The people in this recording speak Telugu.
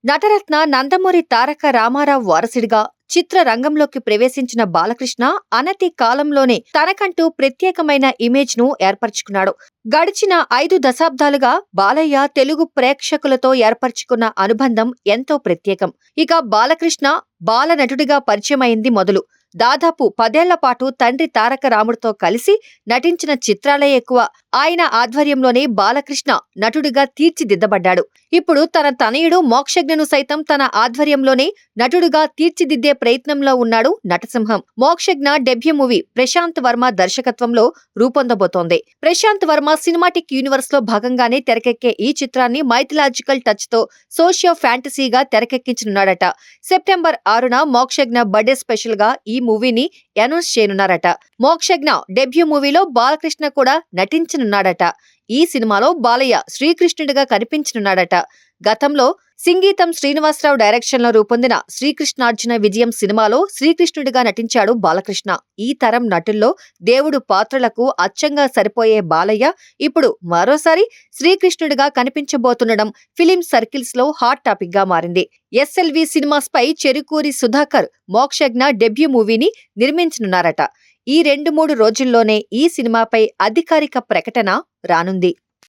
నటరత్న నందమూరి తారక రామారావు వారసుడిగా చిత్రరంగంలోకి ప్రవేశించిన బాలకృష్ణ అనతి కాలంలోనే తనకంటూ ప్రత్యేకమైన ఇమేజ్ ను ఏర్పరచుకున్నాడు. గడిచిన 5 దశాబ్దాలుగా బాలయ్య తెలుగు ప్రేక్షకులతో ఏర్పరచుకున్న అనుబంధం ఎంతో ప్రత్యేకం. ఇక బాలకృష్ణ బాల నటుడిగా పరిచయమైంది మొదలు. దాదాపు 10 ఏళ్ల పాటు తండ్రి తారక రాముడితో కలిసి నటించిన చిత్రాలే ఎక్కువ. ఆయన ఆధ్వర్యంలోనే బాలకృష్ణ నటుడిగా తీర్చిదిద్దబడ్డాడు. ఇప్పుడు తన తనయుడు మోక్షజ్ఞను సైతం తన ఆధ్వర్యంలోనే నటుడిగా తీర్చిదిద్దే ప్రయత్నంలో ఉన్నాడు నటసింహం. మోక్షజ్ఞ డెబ్యూ మూవీ ప్రశాంత్ వర్మ దర్శకత్వంలో రూపొందబోతోంది. ప్రశాంత్ వర్మ సినిమాటిక్ యూనివర్స్ లో భాగంగానే తెరకెక్కే ఈ చిత్రాన్ని మైథలాజికల్ టచ్ తో సోషియో ఫ్యాంటసీగా తెరకెక్కించనున్నాడట. సెప్టెంబర్ 6న మోక్షజ్ఞ బర్త్డే స్పెషల్ గా ఈ మూవీని అనౌన్స్ చేయనున్నారట. మోక్షజ్ఞ డెబ్యూ మూవీలో బాలకృష్ణ కూడా నటించనున్నాడట. ఈ సినిమాలో బాలయ్య శ్రీకృష్ణుడిగా కనిపించనున్నాడట. గతంలో సింగీతం శ్రీనివాసరావు డైరెక్షన్ లో రూపొందిన శ్రీకృష్ణార్జున విజయం సినిమాలో శ్రీకృష్ణుడిగా నటించాడు బాలకృష్ణ. ఈ తరం నటుల్లో దేవుడు పాత్రలకు అచ్చంగా సరిపోయే బాలయ్య ఇప్పుడు మరోసారి శ్రీకృష్ణుడిగా కనిపించబోతుండడం ఫిలిం సర్కిల్స్ లో హాట్ టాపిక్ గా మారింది. ఎస్ఎల్వి సినిమాస్ పై చెరుకూరి సుధాకర్ మోక్షజ్ఞ డెబ్యూ మూవీని నిర్మించనున్నారట. ఈ 2-3 రోజుల్లోనే ఈ సినిమాపై అధికారిక ప్రకటన రానుంది.